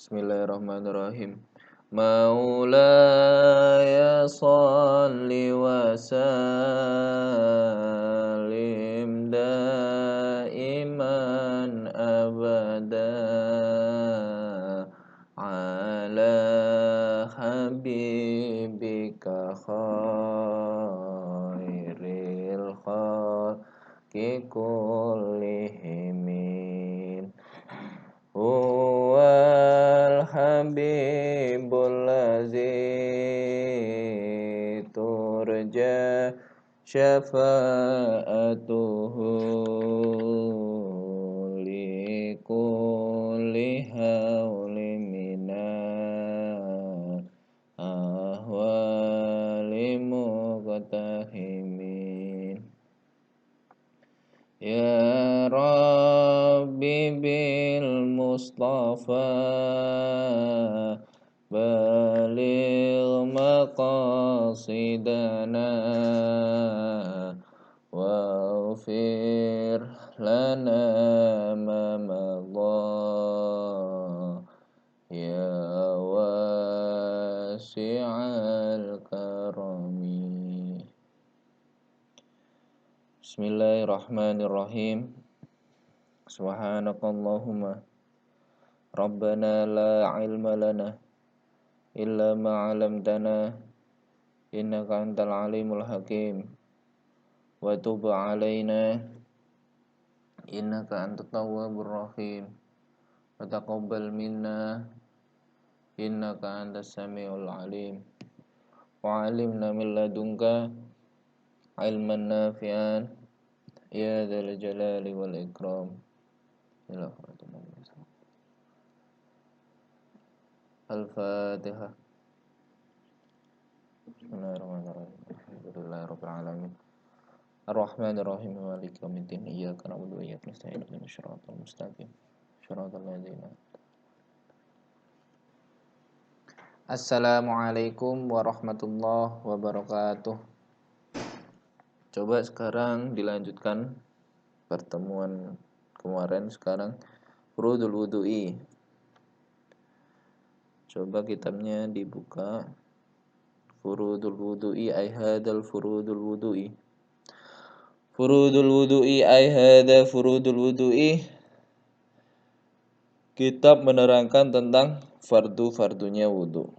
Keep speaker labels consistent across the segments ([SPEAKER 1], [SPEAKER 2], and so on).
[SPEAKER 1] Bismillahirrahmanirrahim. Maulaya salli wa sallim daiman abada ala habibika khairil khalqi kullihim. Huwal habibul ladzi turja syafa'atuhu likulli hawli minal ahwali muqtahimin. Ya Rabbi bil Mustafa baligh maqasidana waghfir lana ma madha ya wasi'al karami. Bismillahirrahmanirrahim. Subhanakallahumma Rabbana la ilma lana illa ma 'allamtana innaka antal alimul hakim wa tub 'alaina innaka antat tawwabur rahim wa taqabbal minna innaka antas samiul alim wa 'allimna min ladunka ilman nafi'an ya dzal jalali wal ikram. Al-Fatihah. Bismillahirrahmanirrahim. Alhamdulillahirabbil alamin. Ar-Rahmanirrahim. Maliki yaumiddin. Iyyaka na'budu wa iyyaka nasta'in. Ihdinas siratal mustaqim. Shiratal ladzina. Assalamualaikum warahmatullahi wabarakatuh. Coba sekarang dilanjutkan pertemuan kemarin, sekarang furudul wudu'i. Coba kitabnya dibuka. Furudul wudu'i ay hadal furudul wudu'i. Furudul wudu'i ay hada furudul wudu'i. Kitab menerangkan tentang fardu-fardunya wudu.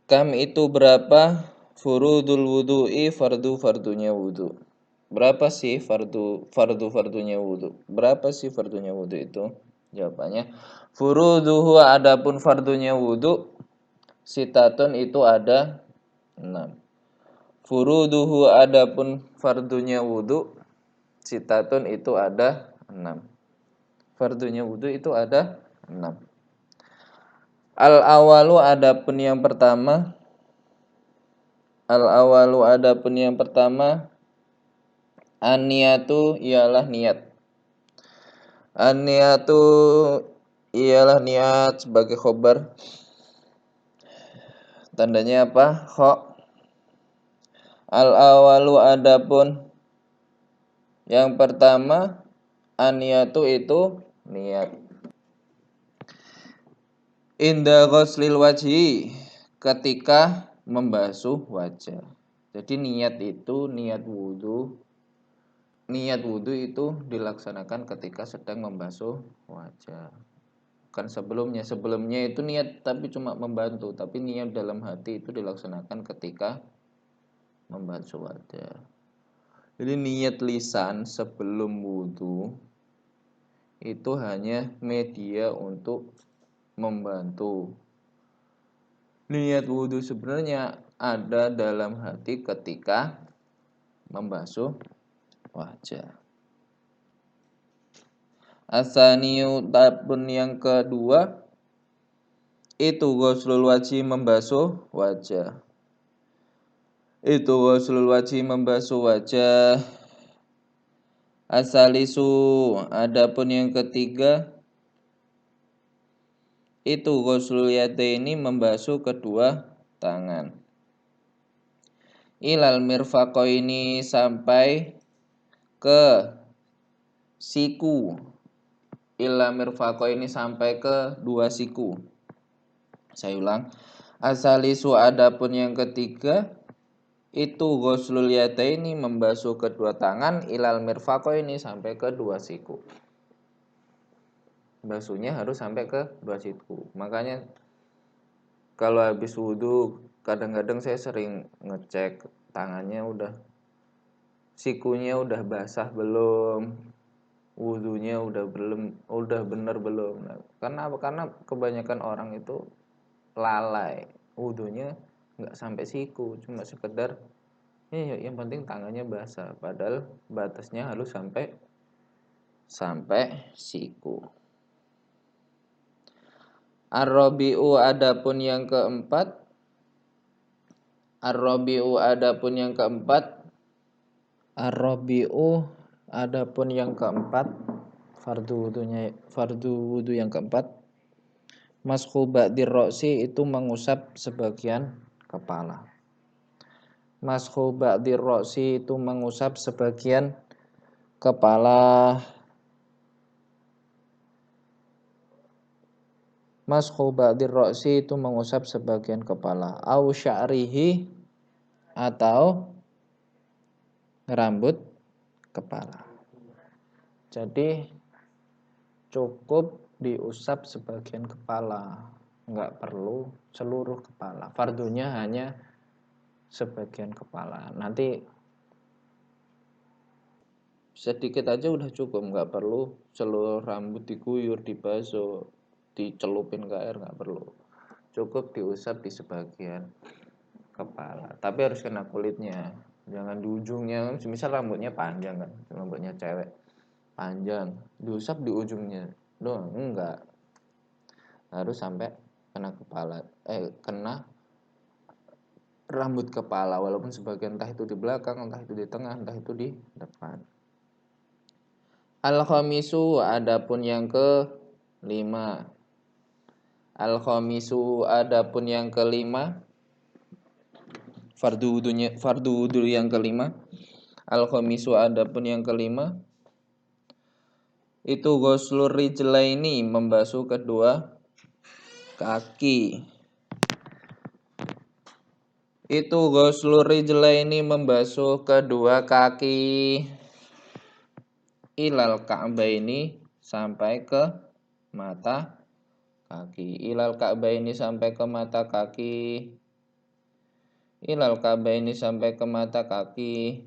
[SPEAKER 1] Kam itu berapa? Furudul wudu'i, fardu-fardunya wudu. Berapa sih fardu-fardunya wudu? Berapa sih fardunya wudu itu? Jawabannya, furuduhu adapun fardunya wudu, sitatun itu ada 6. Furuduhu adapun fardunya wudu, sitatun itu ada 6. Fardunya wudu itu ada 6. Al-awalu adapun yang pertama. Al-awalu adapun yang pertama, an-niyatu ialah niat. An-niyatu ialah niat sebagai khobar. Tandanya apa? Kha. Al-awalu adapun yang pertama, an-niyatu itu niat. Inda ghuslil wajhi, ketika membasuh wajah. Jadi niat itu, niat wudu itu dilaksanakan ketika sedang membasuh wajah. Bukan sebelumnya itu niat tapi cuma membantu, tapi niat dalam hati itu dilaksanakan ketika membasuh wajah. Jadi niat lisan sebelum wudu itu hanya media untuk membantu. Niat wudu sebenarnya ada dalam hati ketika membasuh wajah. Asaniyu tabun yang kedua itu ghuslul wajhi, membasuh wajah. Itu ghuslul wajhi, membasuh wajah. Asalisu adapun yang ketiga itu ghuslul yadaini, membasuh kedua tangan. Ilal mirfaqaini, sampai ke siku. ila mirfaqo ini sampai ke 2 siku. Saya ulang. Asalisu adapun yang ketiga itu ghuslul yadaini membasuh kedua tangan ilal mirfaqo ini sampai ke 2 siku. Basuhnya harus sampai ke 2 siku. Makanya kalau habis wudhu kadang-kadang saya sering ngecek tangannya sikunya udah basah belum, wudhunya udah bener belum. Nah, karena apa? Karena kebanyakan orang itu lalai, wudhunya nggak sampai siku, cuma sekedar yang penting tangannya basah, padahal batasnya harus sampai siku. Ar-rabi'u adapun yang keempat, Ar-rabi'u adapun yang keempat, fardu wudu yang keempat, mashu ba'dir ro'si itu mengusap sebagian kepala. Mashu ba'dir ro'si itu mengusap sebagian kepala. Mashu ba'dir ro'si itu mengusap sebagian kepala. Au sya'rihi atau rambut kepala. Jadi cukup diusap sebagian kepala, nggak perlu seluruh kepala. Fardunya hanya sebagian kepala. Nanti sedikit aja udah cukup, nggak perlu seluruh rambut diguyur, dibasuh, dicelupin ke air, nggak perlu. Cukup diusap di sebagian kepala. Tapi harus kena kulitnya, jangan di ujungnya. Misal rambutnya panjang kan, rambutnya cewek panjang, diusap di ujungnya doang, enggak. Harus sampai kena kepala, kena rambut kepala, walaupun sebagian entah itu di belakang, entah itu di tengah, entah itu di depan. Al-khamisu adapun yang kelima. Al-khamisu adapun yang kelima, fardu wudu yang kelima. Al-khamisu adapun yang kelima itu ghuslur rijlaini membasuh kedua kaki. Itu ghuslur rijlaini membasuh kedua kaki ilal ka'baini sampai ke mata kaki. Ilal ka'baini sampai ke mata kaki. Ilal ka'baini sampai ke mata kaki.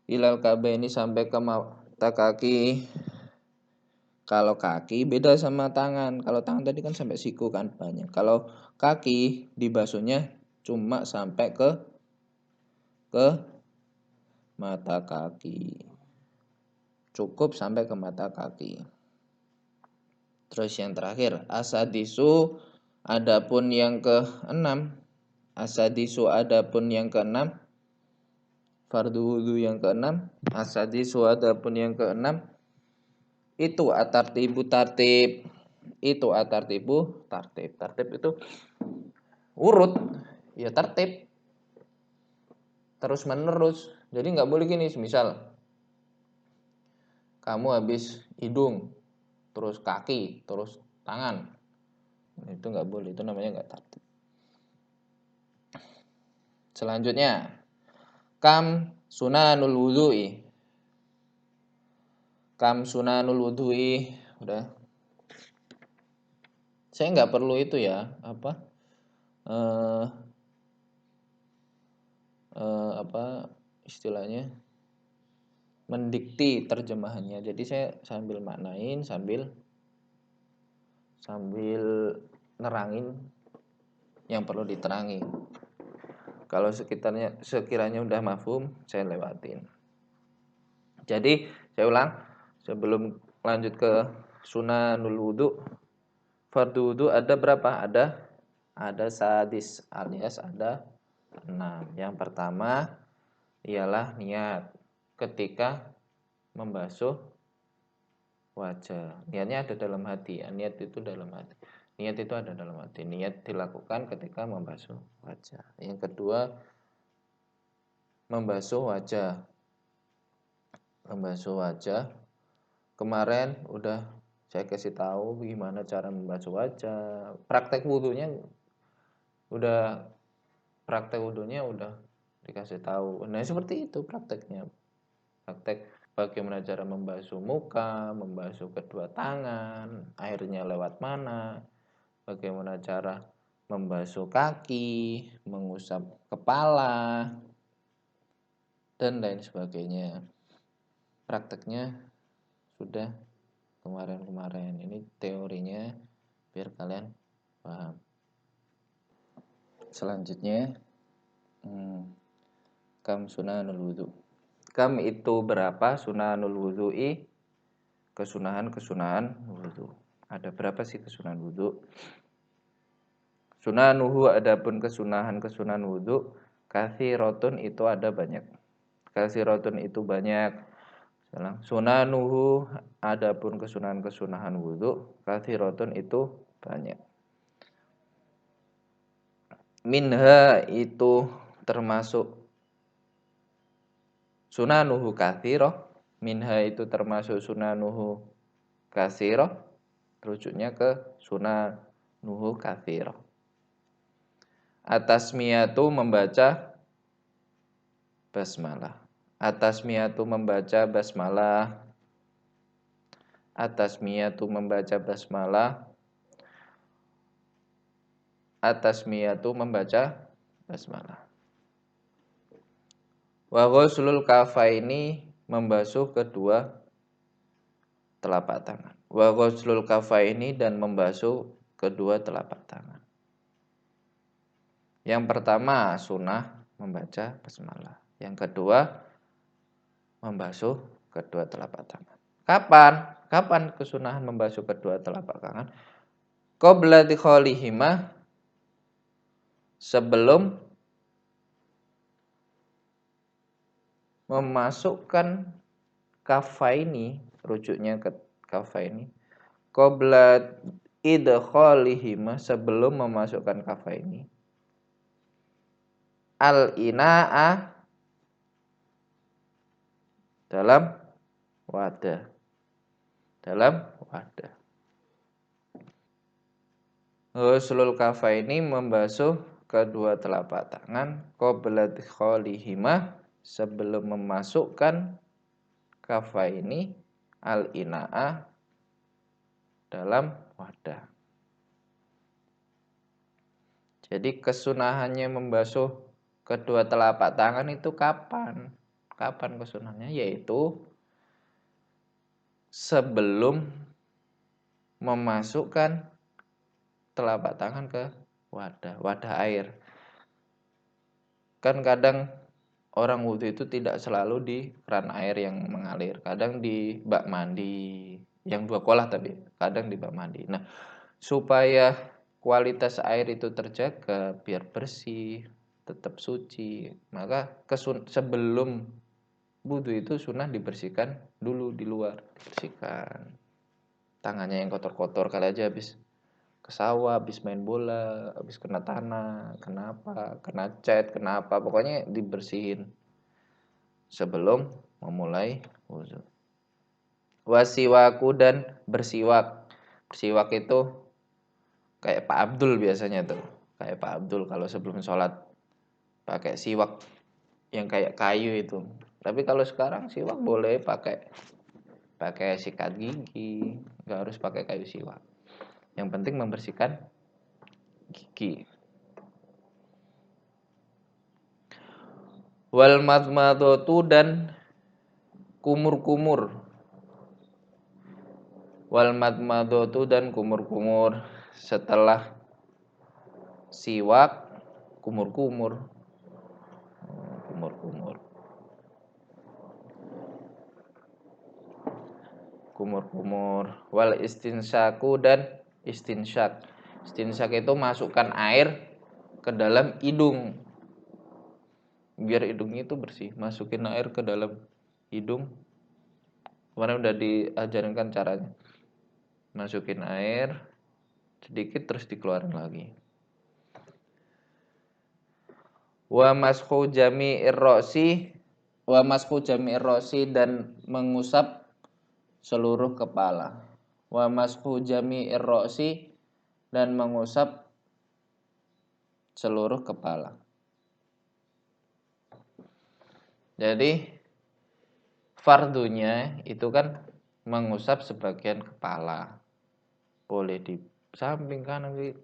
[SPEAKER 1] Ilal ka'baini sampai ke mata kaki. Kalau kaki beda sama tangan. Kalau tangan tadi kan sampai siku kan banyak. Kalau kaki dibasuhnya cuma sampai ke mata kaki. Cukup sampai ke mata kaki. Terus yang terakhir, asadisu adapun yang keenam. Asadisu adapun yang keenam. Fardu wudu yang keenam. Asadisu adapun yang keenam. Itu atartibu tartib. Itu atartibu tartib. Tartib itu urut, ya tertib. Terus menerus. Jadi nggak boleh gini, misal kamu habis hidung, terus kaki, terus tangan, itu nggak boleh, itu namanya nggak tertib. Selanjutnya, kam sunanul wudhu'i. Kam sunanul wudhu'i, udah. Saya nggak perlu itu ya, apa istilahnya, mendikti terjemahannya. Jadi saya sambil maknain, sambil nerangin yang perlu diterangi. Kalau sekiranya udah mafhum, saya lewatin. Jadi saya ulang, sebelum lanjut ke sunanul wudu, fardu wudu ada berapa? Ada sadis alias ada 6. Yang pertama ialah niat ketika membasuh wajah. Niatnya ada dalam hati. Niat itu dalam hati. Niat itu ada dalam hati. Niat dilakukan ketika membasuh wajah. Yang kedua, membasuh wajah. Membasuh wajah kemarin udah saya kasih tahu gimana cara membasuh wajah. Praktek wudhunya udah dikasih tahu. Nah, seperti itu prakteknya. Praktek bagaimana cara membasuh muka, membasuh kedua tangan, airnya lewat mana, bagaimana cara membasuh kaki, mengusap kepala, dan lain sebagainya. Prakteknya sudah kemarin-kemarin. Ini teorinya biar kalian paham. Selanjutnya, kam sunanul wudhu. Kam itu berapa sunanul wudhu'i, kesunahan wudhu. Ada berapa sih kesunahan wudhu? Sunanuhu, adapun kesunahan wudhu, katsirotun itu ada banyak. Katsirotun itu banyak. Sunanuhu, adapun kesunahan wudhu, katsirotun itu banyak. Minha itu termasuk sunanuhu katsiroh. Minha itu termasuk sunanuhu katsiroh. Rujuknya ke sunanuhu katsiroh. Atasmiyatu membaca basmalah. Atasmiyatu membaca basmalah. Atasmiyatu membaca basmalah. Atasmiyatu membaca basmalah. Wa ghuslul kafaini membasuh kedua telapak tangan. Wa ghuslul kafaini dan membasuh kedua telapak tangan. Yang pertama sunnah membaca basmalah. Yang kedua membasuh kedua telapak tangan. Kapan kesunahan membasuh kedua telapak tangan? Qabla dikhalihima, sebelum memasukkan kafaini, rujuknya ke kafaini. Qabla idkhalihima, sebelum memasukkan kafaini. Al-ina'a, dalam wadah. Ghuslul kafaini membasuh kedua telapak tangan. Qabla idkhalihima, sebelum memasukkan kafaini, al-ina'a, dalam wadah. Jadi kesunahannya membasuh kedua telapak tangan itu kapan? Kapan kesunahannya? Yaitu sebelum memasukkan telapak tangan ke wadah air. Kan kadang orang wudhu itu tidak selalu di keran air yang mengalir, kadang di bak mandi yang 2 kolah, tapi kadang di bak mandi. Nah, supaya kualitas air itu terjaga biar bersih, tetap suci, maka sebelum wudhu itu sunnah dibersihkan dulu di luar, dibersihkan. Tangannya yang kotor-kotor, kali aja habis ke sawah, habis main bola, habis kena tanah, kena cat, pokoknya dibersihin sebelum memulai wudhu. Wasiwaku, dan bersiwak. Bersiwak itu kayak Pak Abdul biasanya tuh. Kayak Pak Abdul kalau sebelum sholat pakai siwak yang kayak kayu itu. Tapi kalau sekarang siwak boleh pakai sikat gigi, nggak harus pakai kayu siwak. Yang penting membersihkan gigi. Wal madmadatu, dan kumur-kumur. Wal madmadatu, dan kumur-kumur. Setelah siwak, kumur-kumur. Wal istinsyaku, dan istinsyak. Istinsyak itu masukkan air ke dalam hidung biar hidungnya itu bersih. Masukin air ke dalam hidung. Kemarin udah diajarkan caranya. Masukin air sedikit terus dikeluarin lagi. Wa mashu jami'ir ra'si, dan mengusap seluruh kepala. Wa mashu jami'ir ra'si, dan mengusap seluruh kepala. Jadi fardunya itu kan mengusap sebagian kepala. Boleh di samping kanan kiri.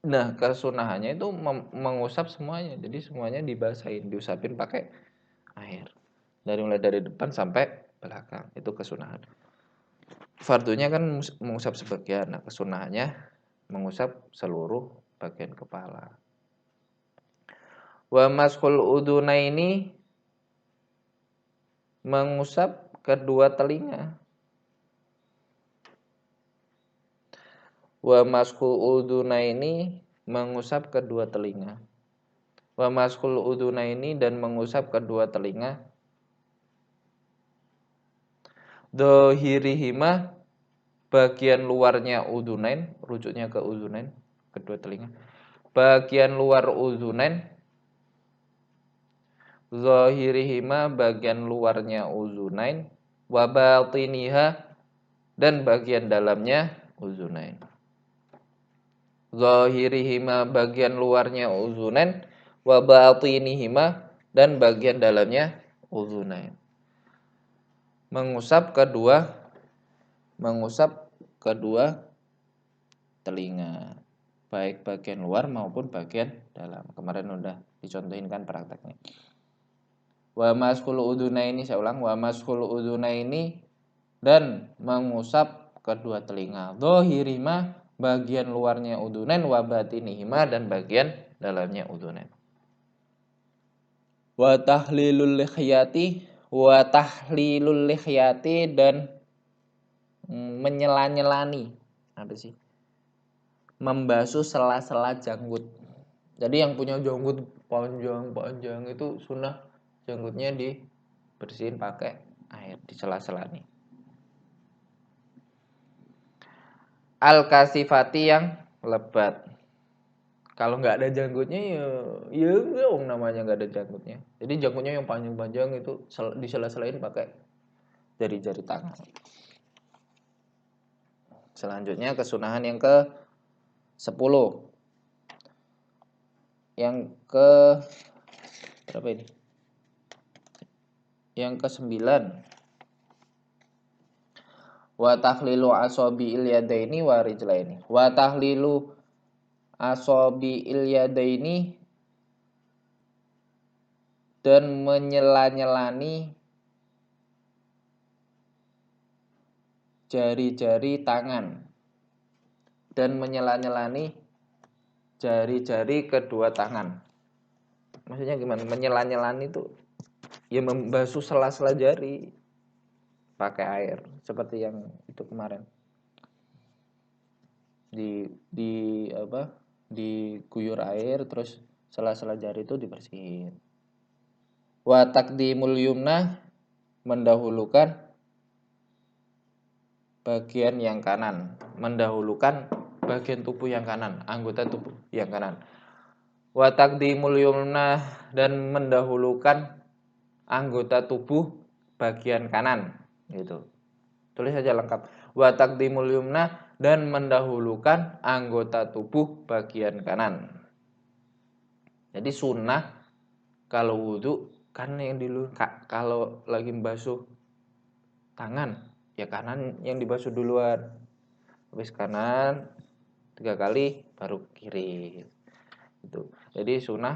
[SPEAKER 1] Nah, kesunahannya itu mengusap semuanya. Jadi semuanya dibasahin, diusapin pakai air. Mulai dari depan sampai belakang. Itu kesunahan. Fardunya kan mengusap sebagian. Nah, kesunahannya mengusap seluruh bagian kepala. Wa mashul udunaini, mengusap kedua telinga. Wa mashul udunaini, mengusap kedua telinga. Wa mashul udunaini, dan mengusap kedua telinga. Dohirihima, bagian luarnya udunain, rujuknya ke udunain, kedua telinga. Bagian luar udunain. Zahirihima, bagian luarnya uzunain. Wa batiniha, dan bagian dalamnya uzunain. Zahirihima, bagian luarnya uzunain. Wa batinihima, dan bagian dalamnya uzunain. Mengusap kedua telinga, baik bagian luar maupun bagian dalam. Kemarin udah dicontohin kan prakteknya. Wa mashul udunaini, saya ulang, wa mashul udunaini, dan mengusap kedua telinga. Dhahirihima, bagian luarnya udunain. Wa batinihima, dan bagian dalamnya udunain. Wa tahlilul lihyati, dan menyela-nyelani, apa sih? Membasuh sela-sela janggut. Jadi yang punya janggut panjang itu sunnah janggutnya dibersihin pakai air, di sela-sela nih. Al-kasifati, yang lebat. Kalau nggak ada janggutnya ya enggak, namanya nggak ada janggutnya. Jadi janggutnya yang panjang-panjang itu disela-selain pakai jari-jari tangan. Selanjutnya kesunahan yang ke-10. Yang ke berapa ini? Yang ke-9. Wa tahlilu asabi'il yadaini wa rijlaini. Wa tahlilu asabi'il yadaini, dan menyela-nyelani jari-jari tangan, dan menyela-nyelani jari-jari kedua tangan. Maksudnya gimana? Menyela-nyelani itu ya membasuh sela-sela jari pakai air, seperti yang itu kemarin. Diguyur air, terus sela-sela jari itu dibersihin. Wa taqdimul yumna, mendahulukan bagian yang kanan, mendahulukan bagian tubuh yang kanan, anggota tubuh yang kanan. Wa taqdimul yumna, dan mendahulukan anggota tubuh bagian kanan, gitu. Tulis saja lengkap. Wa taqdimul yumna, dan mendahulukan anggota tubuh bagian kanan. Jadi sunnah kalau wudhu kan yang dulu, kalau lagi membasuh tangan ya kanan yang dibasuh duluan, habis kanan 3 kali baru kiri. Itu. Jadi sunnah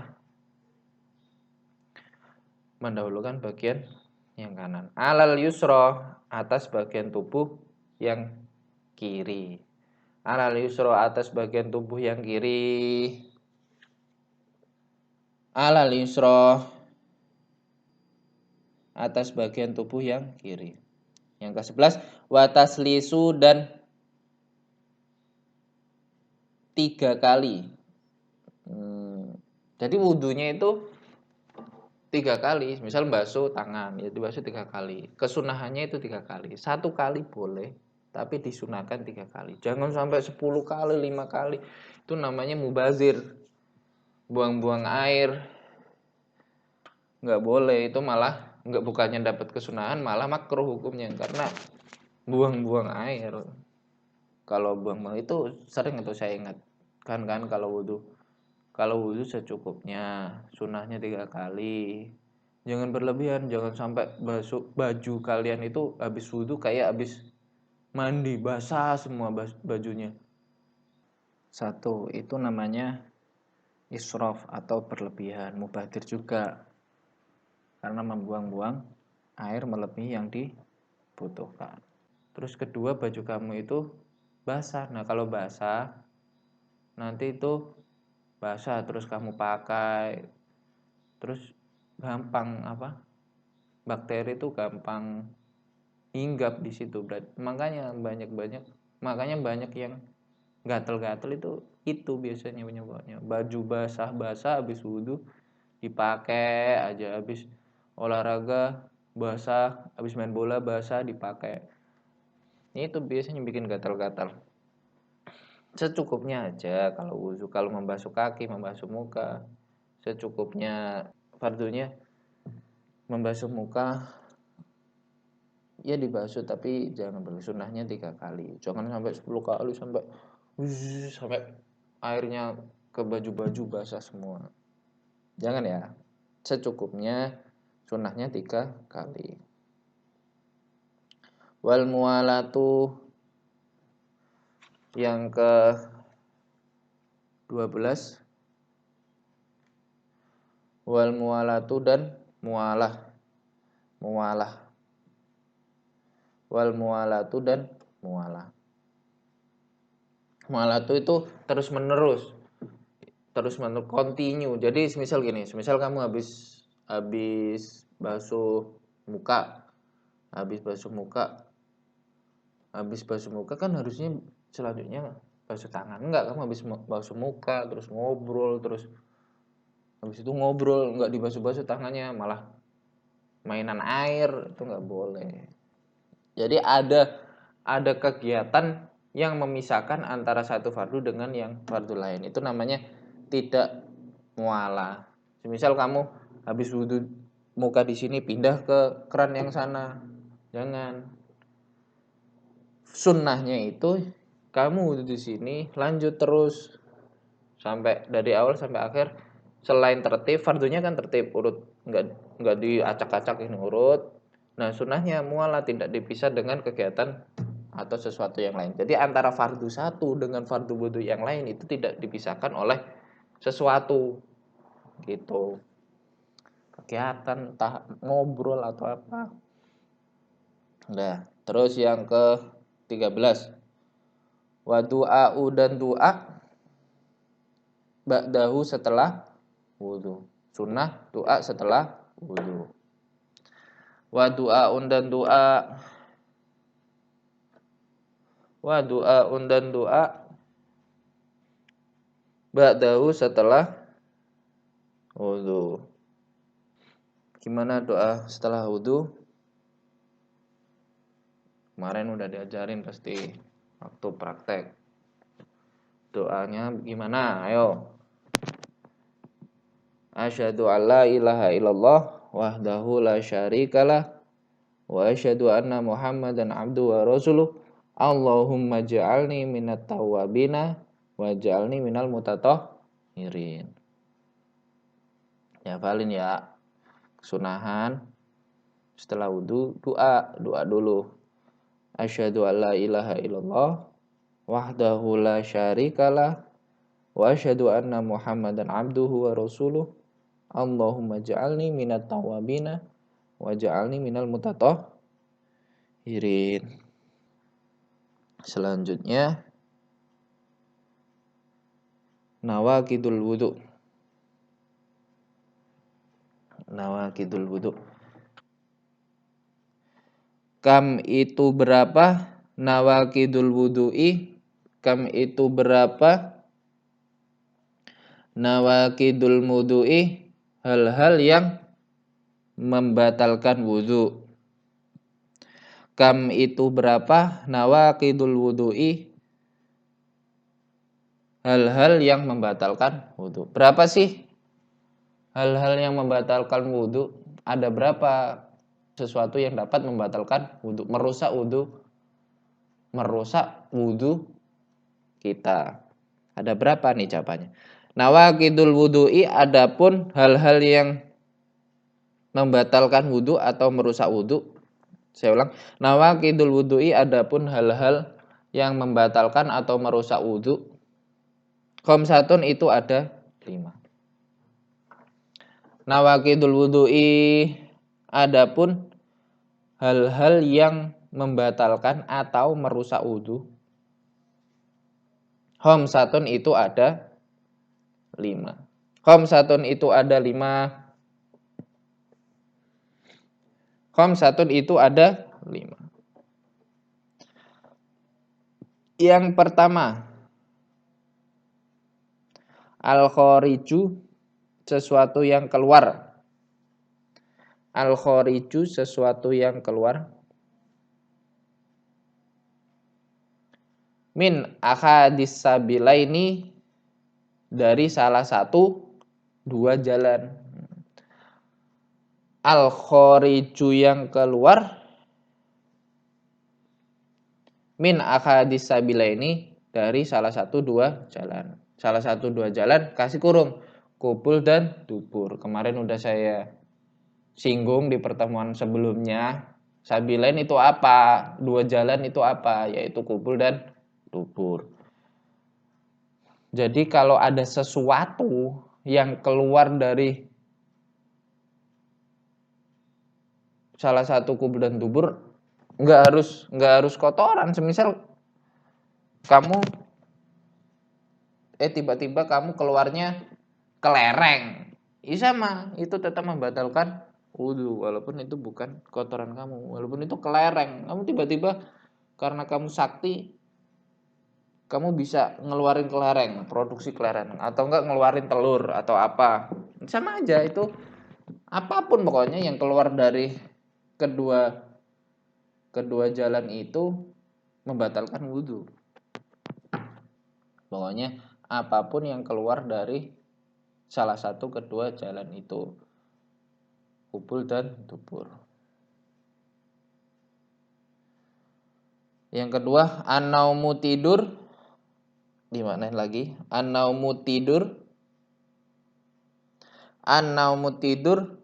[SPEAKER 1] mendahulukan bagian yang kanan. Alal yusra, atas bagian tubuh yang kiri. Alal yusra, atas bagian tubuh yang kiri. Alal yusra, atas bagian tubuh yang kiri. Yang ke-11, wa taslisu, dan 3 kali. Jadi wudhunya itu 3 kali. Misal basuh tangan, ya dibasuh 3 kali. Kesunahannya itu 3 kali. 1 kali boleh, tapi disunahkan 3 kali. Jangan sampai 10 kali, 5 kali. Itu namanya mubazir. Buang-buang air. Nggak boleh, itu malah bukannya dapat kesunahan, malah makruh hukumnya. Karena buang-buang air. Kalau buang-buang itu sering itu saya ingatkan kan kalau wudhu secukupnya, sunnahnya 3 kali. Jangan berlebihan, jangan sampai baju kalian itu habis wudhu kayak habis mandi, basah semua bajunya. Satu, itu namanya israf atau berlebihan, mubadir juga. Karena membuang-buang air melebihi yang dibutuhkan. Terus kedua, baju kamu itu basah. Nah, kalau basah, nanti itu basah terus kamu pakai, terus gampang bakteri itu gampang hinggap di situ. Makanya banyak yang gatel-gatel itu biasanya penyebabnya. Baju basah habis wudhu dipakai aja, habis olahraga basah, habis main bola basah dipakai. Itu biasanya bikin gatal-gatal. Secukupnya aja kalau wudhu, kalau membasuh kaki, membasuh muka, secukupnya. Fardunya membasuh muka ya dibasuh, tapi jangan sunnahnya 3 kali. Jangan sampai 10 kali sampai airnya ke baju-baju basah semua. Jangan ya. Secukupnya, sunnahnya 3 kali. Wal muwalatu yang ke 12, wal muwalatu dan mualah. Wal muwalatu dan mualah. Mualatu itu terus menerus continue. Jadi semisal kamu habis basuh muka, habis basuh muka kan harusnya selanjutnya basuh tangan. Enggak, kamu habis basuh muka terus ngobrol, terus habis itu ngobrol enggak dibasuh-basuh tangannya, malah mainan air, itu enggak boleh. Jadi ada kegiatan yang memisahkan antara satu fardu dengan yang fardu lain. Itu namanya tidak mualah. Misal kamu habis wudhu muka di sini pindah ke keran yang sana. Jangan. Sunnahnya itu kamu wudhu di sini lanjut terus sampai dari awal sampai akhir. Selain tertib, fardunya kan tertib urut, enggak diacak-acak ini urut. Nah, sunnahnya mualah, tidak dipisah dengan kegiatan atau sesuatu yang lain. Jadi antara fardu satu dengan fardu wudhu yang lain itu tidak dipisahkan oleh sesuatu gitu. Kegiatan entah ngobrol atau apa. Nah, terus yang ke 13. Wa du'a'u dan doa ba'dahu setelah wudhu. Sunnah doa setelah wudhu. Wa du'a'un dan doa ba'dahu setelah wudhu. Gimana doa setelah wudhu? Kemarin udah diajarin pasti waktu praktek. Doanya gimana? Ayo. Asyhadu alla ilaha illallah wahdahu la syarikalah wa asyhadu anna Muhammadan abduhu wa rasuluh. Allahumma ja'alni minat tawwabina wa ja'alni minal mutatahhirin. Ya, hafalin ya. Sunahan setelah wudhu doa dulu. Asyhadu alla ilaha illallah wahdahu la syarikalah wa asyhadu anna Muhammadan abduhu wa rasuluh. Allahumma ja'alni minat tawwabina wa ja'alni minal mutatahhirin. Selanjutnya nawaqidul wudu. Kam itu berapa nawaqidul wudu'i? Kam itu berapa nawaqidul wudu'i? Hal-hal yang membatalkan wudu. Kam itu berapa nawaqidul wudu'i? Hal-hal yang membatalkan wudu. Berapa sih hal-hal yang membatalkan wudu? Ada berapa sesuatu yang dapat membatalkan wudu, merusak wudu? merusak wudhu kita. Ada berapa nih jawabannya? Nawaqidul wudhu'i, adapun hal-hal yang membatalkan wudhu atau merusak wudhu. Saya ulang. Nawaqidul wudhu'i, adapun hal-hal yang membatalkan atau merusak wudhu. Khamsatun, itu ada 5. Nawaqidul wudhu'i, adapun hal-hal yang membatalkan atau merusak wudhu. Khamsatun, itu ada 5. Khamsatun, itu ada 5. Khamsatun, itu ada 5. Yang pertama, al-khoriju, sesuatu yang keluar. Al-khoriju, sesuatu yang keluar. Min ahadis sabilaini, dari salah satu dua jalan. Al-khoriju, yang keluar. Min ahadis sabilaini, dari salah satu dua jalan. Salah satu dua jalan, kasih kurung, kubul dan dubur. Kemarin udah saya singgung di pertemuan sebelumnya. Sabilain itu apa? Dua jalan itu apa? Yaitu kubul dan dubur. Jadi kalau ada sesuatu yang keluar dari salah satu kubul dan dubur, nggak harus kotoran. Semisal kamu tiba-tiba kamu keluarnya kelereng, sama itu tetap membatalkan wudhu, walaupun itu bukan kotoran kamu, walaupun itu kelereng. Kamu tiba-tiba karena kamu sakti, kamu bisa ngeluarin kelereng, produksi kelereng, atau enggak ngeluarin telur atau apa, sama aja. Itu apapun pokoknya yang keluar dari kedua jalan itu membatalkan wudhu. Pokoknya apapun yang keluar dari salah satu kedua jalan itu, kubul dan dubur. Yang kedua, an-naumu, tidur. Dimana lagi? An-naumu, tidur. An-naumu, tidur.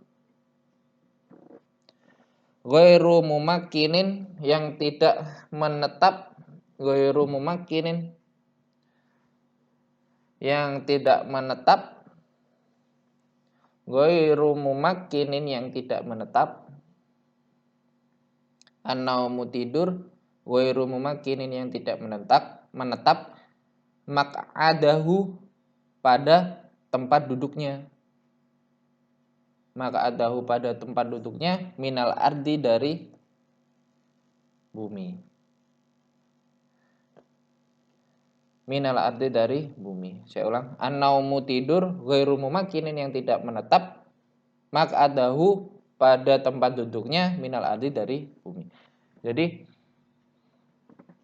[SPEAKER 1] Ghairu mumakkinin, yang tidak menetap. Ghairu mumakkinin, yang tidak menetap. Ghairu mumakkinin, yang tidak menetap. An-naumu, tidur. Ghairu mumakkinin, yang tidak menetap. Maq'adahu, pada tempat duduknya. Maq'adahu, pada tempat duduknya. Minal ardi, dari bumi. Minal ardi, dari bumi. Saya ulang. An-naumu, tidur. Ghairu mumakkinin, yang tidak menetap. Maq'adahu, pada tempat duduknya. Minal ardi, dari bumi. Jadi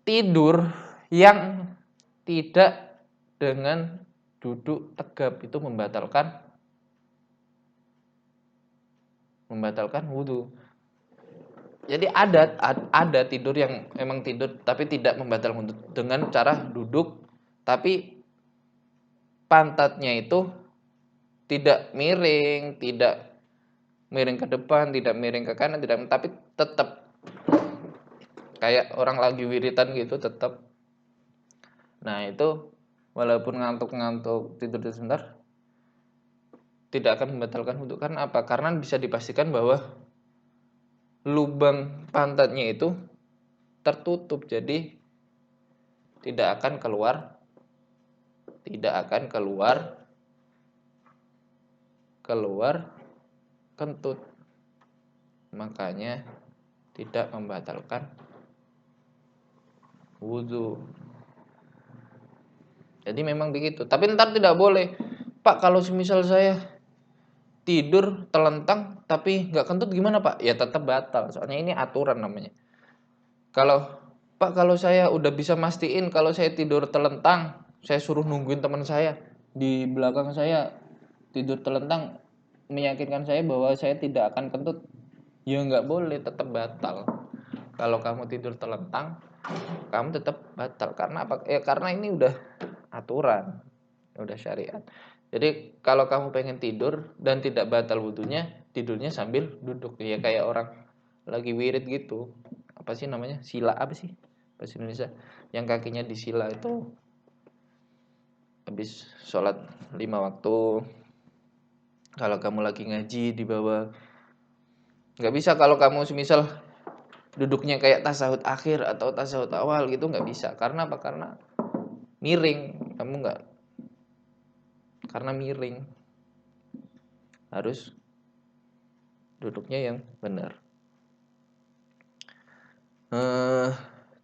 [SPEAKER 1] tidur yang tidak dengan duduk tegap itu membatalkan wudhu. Jadi ada tidur yang memang tidur tapi tidak membatalkan wudhu dengan cara duduk, tapi pantatnya itu tidak miring ke depan, tidak miring ke kanan, tapi tetap kayak orang lagi wiritan gitu tetap. Nah itu walaupun ngantuk tidur sebentar, tidak akan membatalkan wudhu. Karena apa? Karena bisa dipastikan bahwa lubang pantatnya itu tertutup, jadi tidak akan keluar kentut. Makanya tidak membatalkan wudhu. Jadi memang begitu. Tapi ntar tidak boleh, Pak, kalau semisal saya tidur telentang tapi nggak kentut gimana, Pak? Ya tetap batal. Soalnya ini aturan namanya. Pak, kalau saya udah bisa mastiin kalau saya tidur telentang, saya suruh nungguin teman saya di belakang saya tidur telentang, meyakinkan saya bahwa saya tidak akan kentut. Ya nggak boleh, tetap batal. Kalau kamu tidur telentang kamu tetap batal. Karena apa? Ya karena ini udah aturan, udah syariat. Jadi kalau kamu pengen tidur dan tidak batal wudunya, tidurnya sambil duduk. Ya kayak orang lagi wirid gitu. Apa sih namanya? Sila apa sih bahasa Indonesia? Yang kakinya disila itu habis sholat 5 waktu. Kalau kamu lagi ngaji di bawah, nggak bisa kalau kamu semisal duduknya kayak tasahud akhir atau tasahud awal gitu, nggak bisa. Karena apa? Karena miring. Kamu nggak, karena miring. Harus duduknya yang benar.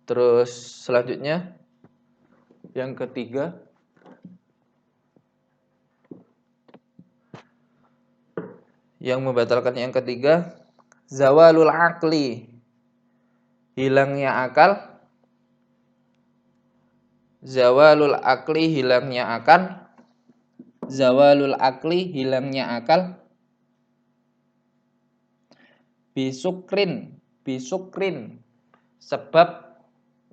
[SPEAKER 1] Terus selanjutnya yang ketiga, yang membatalkan yang ketiga, zawalul akli, hilangnya akal. Zawalul akli, hilangnya akal. Zawalul akli, hilangnya akal. Bisukrin, bisukrin, sebab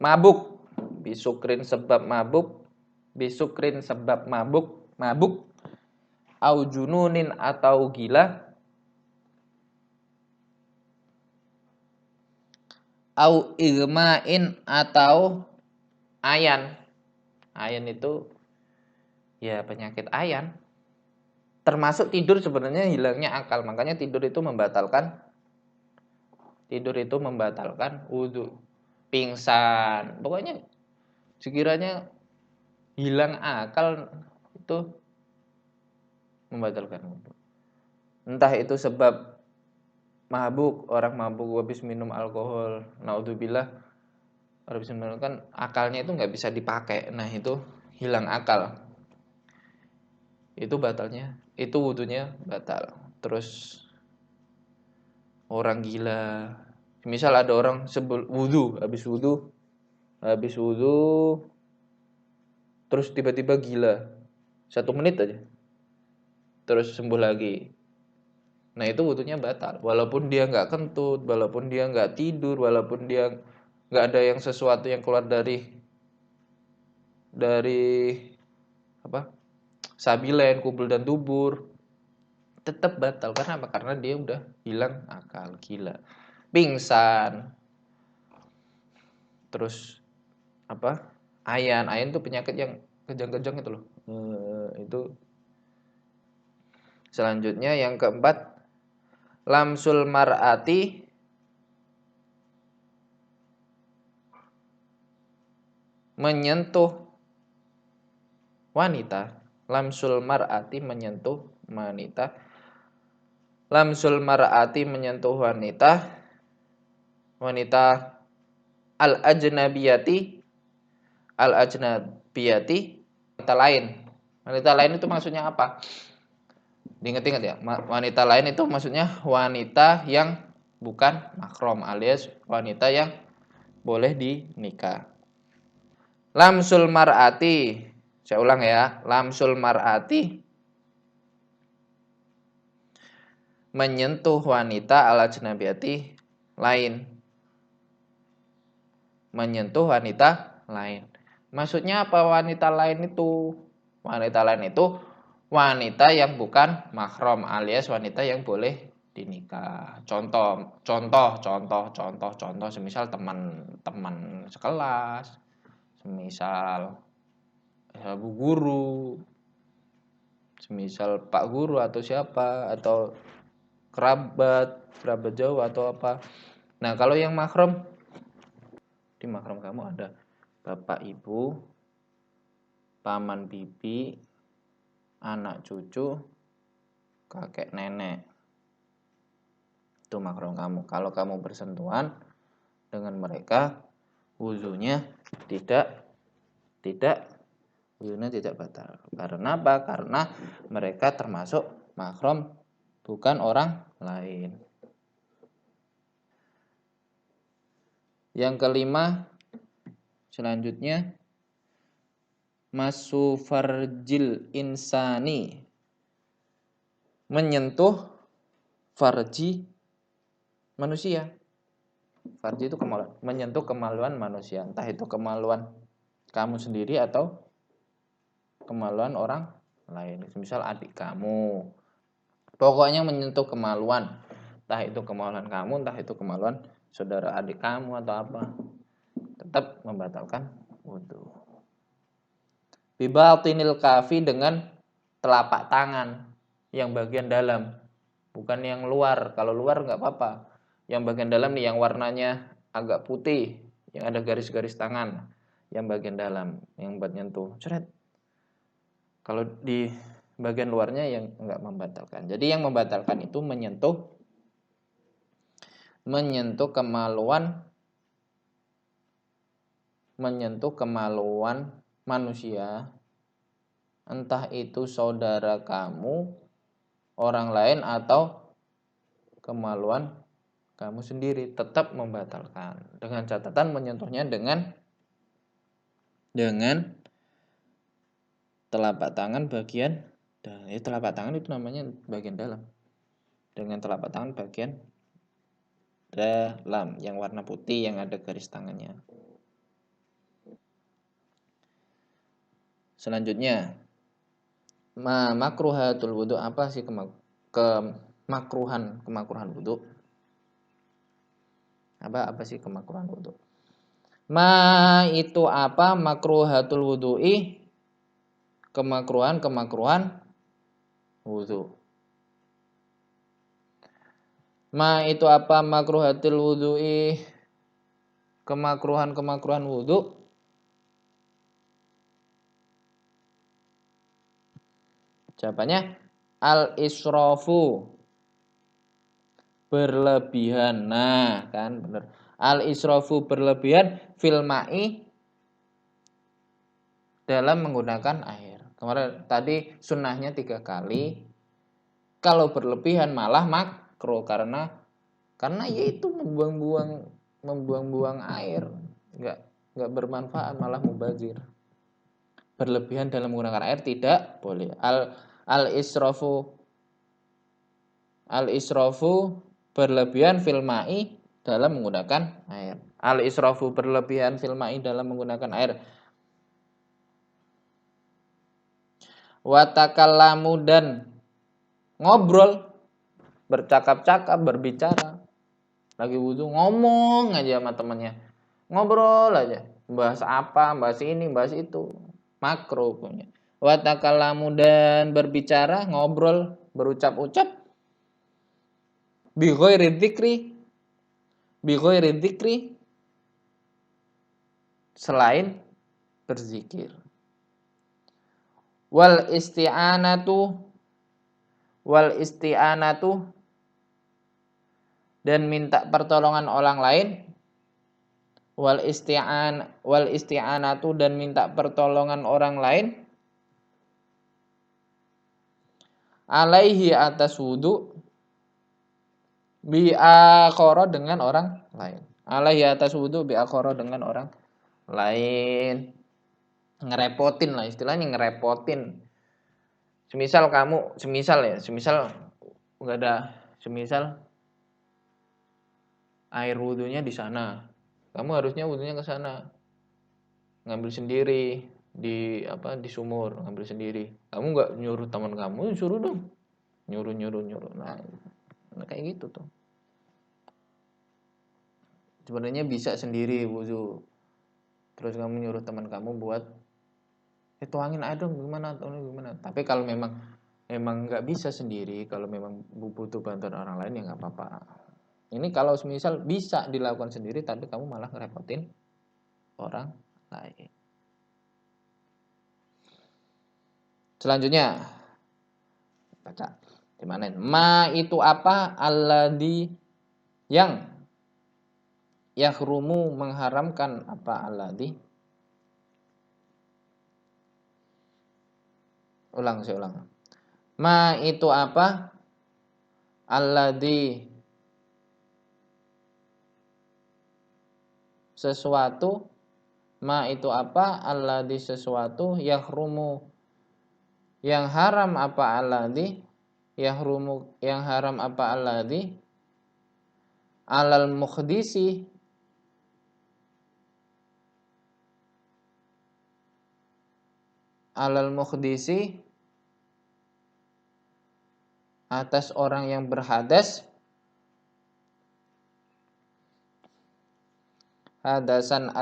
[SPEAKER 1] mabuk. Bisukrin sebab mabuk. Bisukrin sebab mabuk, mabuk. Au jununin atau gila. Au igmain atau ayan. Ayan itu ya penyakit ayan. Termasuk tidur sebenarnya hilangnya akal. Makanya tidur itu membatalkan wudu. Pingsan. Pokoknya sekiranya hilang akal itu membatalkan wudu. Entah itu sebab mabuk, orang mabuk habis minum alkohol. Naudzubillah, habis minum kan akalnya itu nggak bisa dipakai. Nah itu hilang akal. Itu batalnya, itu wudunya batal. Terus orang gila, misal ada orang habis wudu, terus tiba-tiba gila 1 menit aja, terus sembuh lagi. Nah itu wudunya batal, walaupun dia nggak kentut, walaupun dia nggak tidur, walaupun dia nggak ada yang sesuatu yang keluar dari apa sabilen, kubul dan dubur, tetap batal. Karena apa? Karena dia udah hilang akal, gila, pingsan. Terus apa? Ayan tuh penyakit yang kejang-kejang itu loh. Itu selanjutnya yang keempat, lamsul mar'ati, menyentuh wanita. Lamsul mar'ati, menyentuh wanita. Lamsul mar'ati, menyentuh wanita. Wanita al-ajnabiyati, wanita lain. Wanita lain itu maksudnya apa? Diingat-ingat ya, wanita lain itu maksudnya wanita yang bukan mahram alias wanita yang boleh dinikah. Lamsul mar'ati, saya ulang ya, lamsul mar'ati, menyentuh wanita ala ajnabiyati lain. Menyentuh wanita lain. Maksudnya apa wanita lain itu? Wanita lain itu wanita yang bukan mahram alias wanita yang boleh dinikah. Contoh, semisal teman sekelas, semisal bu guru, semisal pak guru atau siapa, atau kerabat jauh atau apa. Nah kalau yang mahram, di mahram kamu ada bapak ibu, paman bibi, anak cucu, kakek nenek. Itu mahram kamu. Kalau kamu bersentuhan dengan mereka, wudunya tidak batal. Karena apa? Karena mereka termasuk mahram, bukan orang lain. Yang kelima, selanjutnya, masu farjil insani, menyentuh farji manusia. Farji itu kemaluan, menyentuh kemaluan manusia, entah itu kemaluan kamu sendiri atau kemaluan orang lain. Misal adik kamu. Pokoknya menyentuh kemaluan, entah itu kemaluan kamu, entah itu kemaluan saudara adik kamu atau apa, tetap membatalkan wudhu. Bibatinil kafi, dengan telapak tangan yang bagian dalam, bukan yang luar. Kalau luar nggak apa-apa. Yang bagian dalam nih, yang warnanya agak putih, yang ada garis-garis tangan, yang bagian dalam, yang buat nyentuh. Ceret. Kalau di bagian luarnya yang nggak membatalkan. Jadi yang membatalkan itu menyentuh kemaluan manusia, entah itu saudara kamu, orang lain, atau kemaluan kamu sendiri, tetap membatalkan. Dengan catatan menyentuhnya dengan telapak tangan bagian dalam. Telapak tangan itu namanya bagian dalam. Dengan telapak tangan bagian dalam yang warna putih yang ada garis tangannya. Selanjutnya, makruhatul wudu, apa sih kemakruhan wudu? Apa sih kemakruhan wudu? Ma itu apa makruhatul wudu'i, kemakruhan wudu. Ma itu apa makruhatul wudu'i, kemakruhan wudu. Jawabannya al-israfu, berlebihan. Nah, kan benar. Al-israfu, berlebihan, fil ma'i, dalam menggunakan air. Kemarin tadi sunnahnya 3 kali. Kalau berlebihan malah makruh, karena yaitu membuang-buang air, enggak bermanfaat, malah mubazir. Berlebihan dalam menggunakan air tidak boleh. Al-israfu berlebihan fil ma'i, dalam menggunakan air. Al-israfu berlebihan fil ma'i, dalam menggunakan air. Wa takallamu, dan ngobrol, bercakap-cakap, berbicara. Lagi wudu ngomong aja sama temannya. Ngobrol aja. Bahas apa, bahas ini, bahas itu. Makruh punya. Wa takallamu, dan berbicara, ngobrol, berucap-ucap. Bi ghairi dzikri, selain berzikir. Wal isti'anatu, dan minta pertolongan orang lain. Wal isti'anatu, dan minta pertolongan orang lain. Alaihi, atas wudu. Bi'akhara, dengan orang lain. Alaihi, atas wudu, bi'akhara, dengan orang lain. Ngerepotin lah, istilahnya ngerepotin. Semisal enggak ada, semisal air wudunya di sana. Kamu harusnya wudunya ke sana. Ngambil sendiri di sumur, ngambil sendiri. Kamu enggak nyuruh teman kamu, suruh dong. Nyuruh. Nah, kayak gitu tuh. Sebenarnya bisa sendiri wudu. Terus kamu nyuruh teman kamu buat tuangin air dong, gimana. Tapi kalau memang nggak bisa sendiri, kalau memang butuh bantuan orang lain, ya nggak apa-apa. Ini kalau misal bisa dilakukan sendiri, tapi kamu malah ngerepotin orang lain. Selanjutnya, baca gimana? Ma itu apa? Alladzi, yang yahrumu, mengharamkan. Apa alladzi? Saya ulang. Ma itu apa? Alladzi, sesuatu. Ma itu apa? Alladzi, sesuatu. Yahrumu, yang haram. Apa alladzi? Yahrumu, yang haram. Apa alladzi? Alal mukhdisi, alal mukhdisi atas orang yang berhadas, hadasan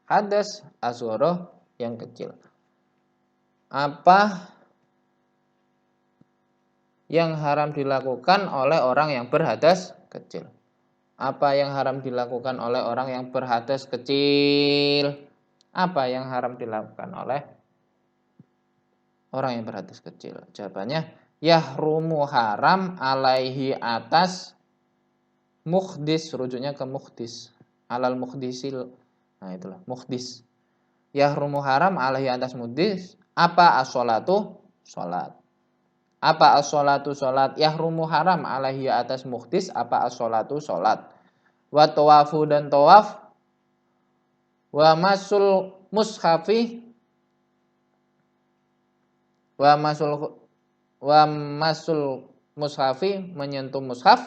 [SPEAKER 1] hadas asghara yang kecil. Apa yang haram dilakukan oleh orang yang berhadas kecil? Apa yang haram dilakukan oleh orang yang berhadas kecil? Apa yang haram dilakukan oleh orang yang berhadas kecil? Jawabannya, yahrumu haram alaihi atas muhdis, rujuknya ke muhdis. Alal muhdisil. Nah, itulah muhdis. Yahrumu haram alaihi atas muhdis apa as-sholatu? Salat. Apa as-sholatu? Salat. Yahrumu haram alaihi atas muhdis apa as-sholatu? Salat. Wa tawafu dan tawaf, wa masul mushafi, wa masul mushafi menyentuh mushaf,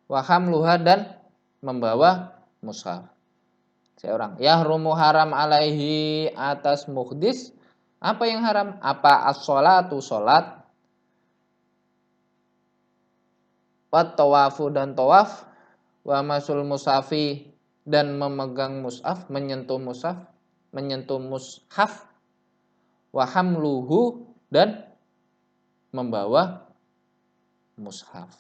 [SPEAKER 1] wa hamluha dan membawa mushaf. Saya ulang, yahrumu haram alaihi atas muhdis, apa yang haram? Apa as-sholatu? Salat. Wa tawafu dan tawaf, wa masul mushafi dan memegang mushaf, menyentuh mushaf, wa hamluhu dan membawa mushaf.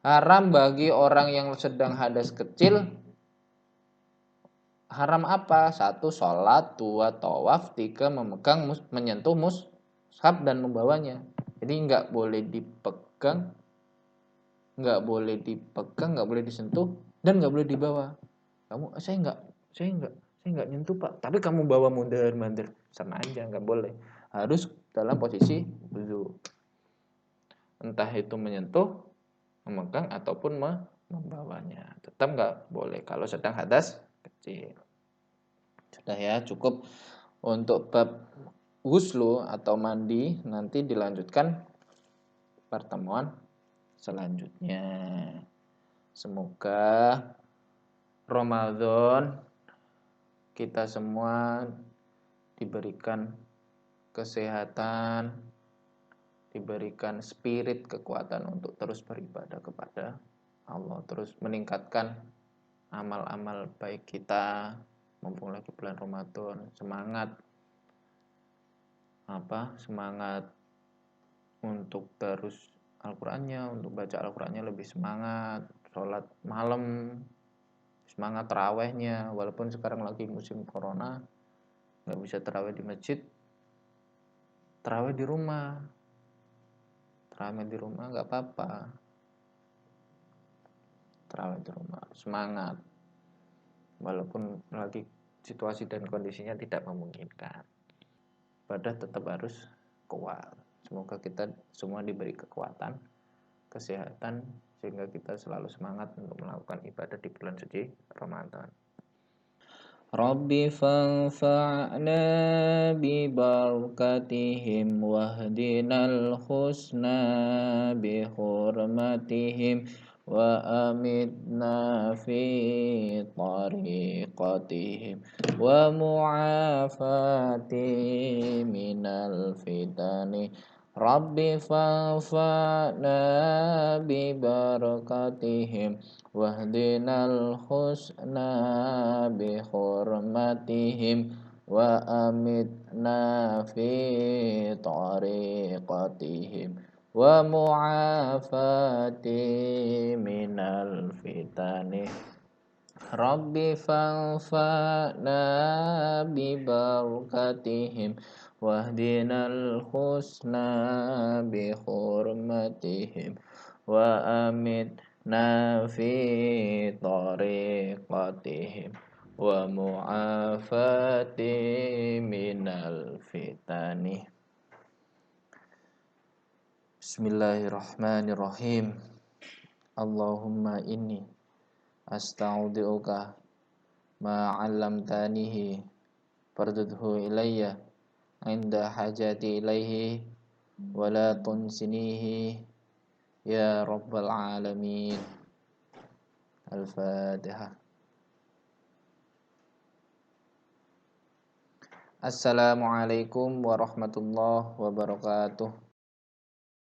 [SPEAKER 1] Haram bagi orang yang sedang hadas kecil. Haram apa? 1. Sholat, 2. Tawaf, 3. Menyentuh mushaf dan membawanya. Jadi nggak boleh dipegang, nggak boleh disentuh, dan nggak boleh dibawa. Kamu, saya nggak nyentuh Pak, tapi kamu bawa mundur-mandir, sama aja, nggak boleh. Harus dalam posisi wudu. Entah itu menyentuh, memegang ataupun membawanya, tetap nggak boleh kalau sedang hadas kecil. Sudah ya, cukup untuk bab ghuslu atau mandi, nanti dilanjutkan pertemuan selanjutnya. Semoga Ramadan kita semua diberikan kesehatan, diberikan spirit, kekuatan untuk terus beribadah kepada Allah, terus meningkatkan amal-amal baik kita mumpung lagi bulan Ramadan. Semangat untuk terus Al-Qur'annya, untuk baca Al-Qur'annya lebih semangat, sholat malam, semangat tarawehnya, walaupun sekarang lagi musim corona nggak bisa taraweh di masjid, taraweh di rumah nggak apa-apa, taraweh di rumah, semangat walaupun lagi situasi dan kondisinya tidak memungkinkan. Ibadah tetap harus kuat. Semoga kita semua diberi kekuatan, kesehatan, sehingga kita selalu semangat untuk melakukan ibadah di bulan suci Ramadan. Rabbi fanfa'na bi barakatihim wahdinal husna bi hurmatihim wa amitna fi tariqatihim wa mu'afati minal fitani. Rabbi fanfa'na bi barakatihim wahdinal husna bi hurmatihim wa amitna fi tariqatihim wa mu'afati minal fitani. Rabbi fanfa'na bi barakatihim wahdinal husna bi hurmatihim wa amitna fi tariqatihim wa mu'afati minal fitani. Bismillahirrahmanirrahim. Allahumma inni astaudi'uka ma 'allamtanihi fardudhu ilayya inda hajati ilaihi wa la tunsinihi ya rabbal alamin. Al-Fatihah. Assalamualaikum warahmatullahi wabarakatuh.